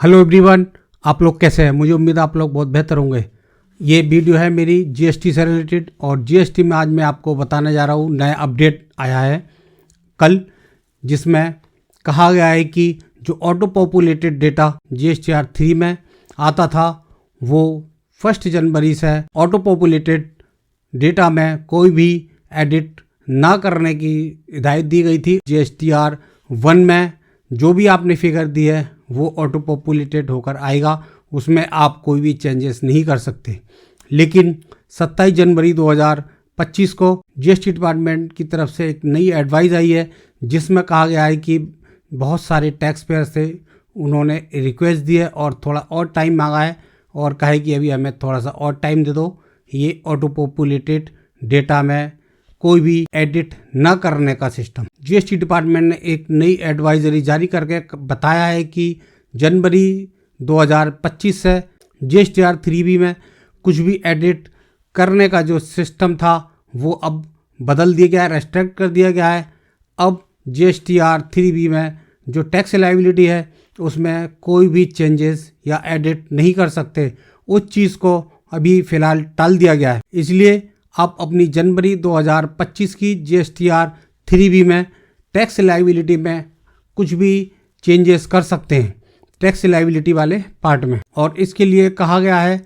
Hello everyone, आप लोग कैसे हैं? मुझे उम्मीद है आप लोग बहुत बेहतर होंगे। ये वीडियो है मेरी जीएसटी से रिलेटेड और जीएसटी में आज मैं आपको बताने जा रहा हूँ नया अपडेट आया है कल, जिसमें कहा गया है कि जो ऑटो पॉपुलेटेड डेटा जीएसटीआर 3 में आता था वो 1 जनवरी से ऑटो पॉपुलेटेड डेटा में कोई भी एडिट ना करने की हिदायत दी गई थी। जीएसटीआर 1 में जो भी आपने फिगर दी है वो ऑटो पॉपुलेटेड होकर आएगा, उसमें आप कोई भी चेंजेस नहीं कर सकते। लेकिन 27 जनवरी 2025 को जीएसटी डिपार्टमेंट की तरफ से एक नई एडवाइस आई है, जिसमें कहा गया है कि बहुत सारे टैक्स पेयर से उन्होंने रिक्वेस्ट दी है और थोड़ा और टाइम मांगा है और कहा है कि अभी हमें थोड़ा सा और टाइम दे दो, ये ऑटो पॉपुलेटेड डेटा में कोई भी एडिट न करने का सिस्टम। जीएसटी डिपार्टमेंट ने एक नई एडवाइजरी जारी करके बताया है कि जनवरी 2025 से जीएसटीआर 3B में कुछ भी एडिट करने का जो सिस्टम था वो अब बदल दिया गया है, रेस्ट्रिक्ट कर दिया गया है। अब जीएसटीआर 3B में जो टैक्स लायबिलिटी है उसमें कोई भी चेंजेस या एडिट नहीं कर सकते। उस चीज़ को अभी फ़िलहाल टाल दिया गया है, इसलिए आप अपनी जनवरी 2025 की जीएसटीआर 3B में टैक्स लायबिलिटी में कुछ भी चेंजेस कर सकते हैं टैक्स लायबिलिटी वाले पार्ट में। और इसके लिए कहा गया है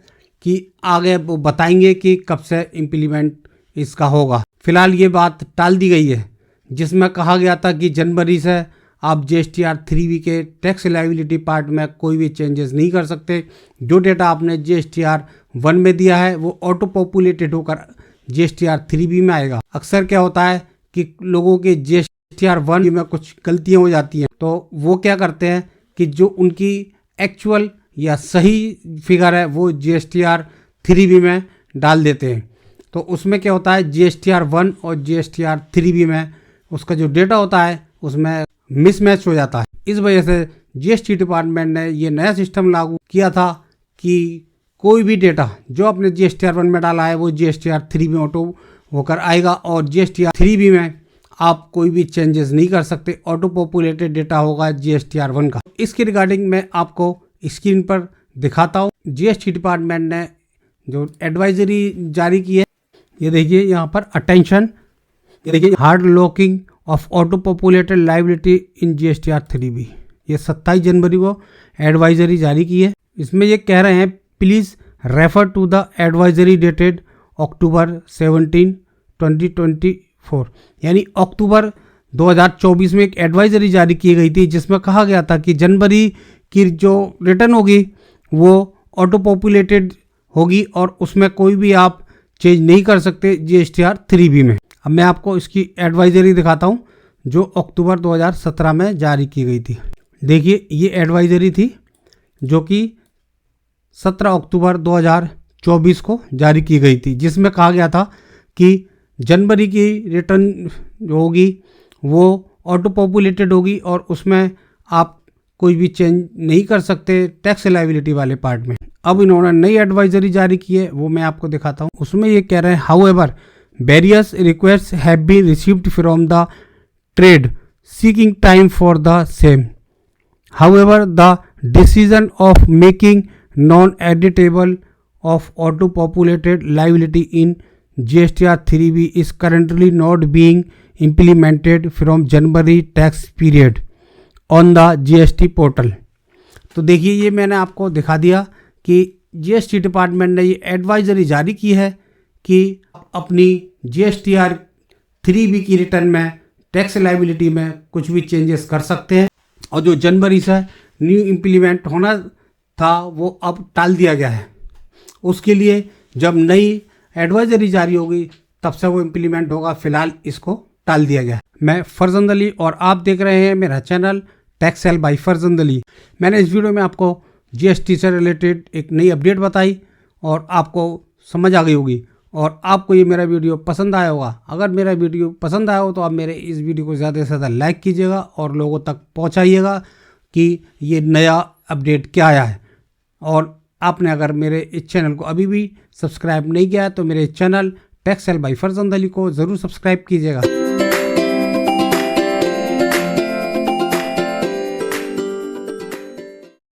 कि आगे वो बताएंगे कि कब से इम्प्लीमेंट इसका होगा। फिलहाल ये बात टाल दी गई है, जिसमें कहा गया था कि जनवरी से आप जीएसटीआर 3B के टैक्स लायबिलिटी पार्ट में कोई भी चेंजेस नहीं कर सकते। जो डेटा आपने जीएसटीआर 1 में दिया है वो ऑटो पॉपुलेटेड होकर जीएसटीआर 3B में आएगा। अक्सर क्या होता है कि लोगों के जीएसटीआर 1 में कुछ गलतियां हो जाती हैं, तो वो क्या करते हैं कि जो उनकी एक्चुअल या सही फिगर है वो जीएसटीआर 3B में डाल देते हैं। तो उसमें क्या होता है, जीएसटीआर 1 और जीएसटीआर 3B में उसका जो डेटा होता है उसमें मिसमैच हो जाता है। इस वजह से जीएसटी डिपार्टमेंट ने ये नया सिस्टम लागू किया था कि कोई भी डेटा जो आपने जीएसटीआर 1 में डाला है वो जीएसटीआर 3B में ऑटो होकर आएगा और जीएसटीआर 3B में आप कोई भी चेंजेस नहीं कर सकते। ऑटो पॉपुलेटेड डेटा होगा जीएसटीआर 1 का। इसके रिगार्डिंग मैं आपको स्क्रीन पर दिखाता हूँ। जीएसटी डिपार्टमेंट ने जो एडवाइजरी जारी की है, ये देखिए यहाँ पर अटेंशन, ये देखिए hard locking of auto populated liability in GSTR 3B। ये 27 जनवरी को एडवाइजरी जारी की है। इसमें ये कह रहे हैं please refer to the advisory dated October 17, 2024। यानी अक्टूबर 2024 में एक एडवाइजरी जारी की गई थी, जिसमें कहा गया था कि जनवरी की जो रिटर्न होगी वो ऑटो पॉपुलेटेड होगी और उसमें कोई भी आप चेंज नहीं कर सकते जीएसटीआर 3B में। अब मैं आपको इसकी एडवाइजरी दिखाता हूँ जो अक्टूबर 2017 में जारी की गई थी। देखिए ये एडवाइजरी थी जो कि 17 अक्टूबर 2024 को जारी की गई थी, जिसमें कहा गया था कि जनवरी की रिटर्न जो होगी वो ऑटो पॉपुलेटेड होगी और उसमें आप कोई भी चेंज नहीं कर सकते टैक्स लायबिलिटी वाले पार्ट में। अब इन्होंने नई एडवाइजरी जारी की है, वो मैं आपको दिखाता हूँ। उसमें ये कह रहे हैं however various request have been received from the trade seeking time for the same. However the decision of making non-editable of auto-populated liability in GSTR 3B is currently not being implemented from January tax period on the GST portal। तो देखिए ये मैंने आपको दिखा दिया कि GST department ने ये एडवाइजरी जारी की है कि अपनी GSTR 3B की रिटर्न में टैक्स लायबिलिटी में कुछ भी चेंजेस कर सकते हैं और जो जनवरी से न्यू इम्प्लीमेंट होना था वो अब टाल दिया गया है। उसके लिए जब नई एडवाइजरी जारी होगी तब से वो इम्प्लीमेंट होगा। फिलहाल इसको टाल दिया गया है। मैं फरजंद अली और आप देख रहे हैं मेरा channel tax cell by Farzand Ali. मैंने इस वीडियो में आपको जीएसटी से रिलेटेड एक नई अपडेट बताई और आपको समझ आ गई होगी और आपको ये मेरा वीडियो पसंद आया होगा। अगर मेरा वीडियो पसंद आया हो तो आप मेरे इस वीडियो को ज़्यादा से ज़्यादा लाइक कीजिएगा और लोगों तक पहुँचाइएगा कि ये नया अपडेट क्या आया है। और आपने अगर मेरे इस चैनल को अभी भी सब्सक्राइब नहीं किया है तो मेरे channel tax cell by Farzand Ali को ज़रूर सब्सक्राइब कीजिएगा।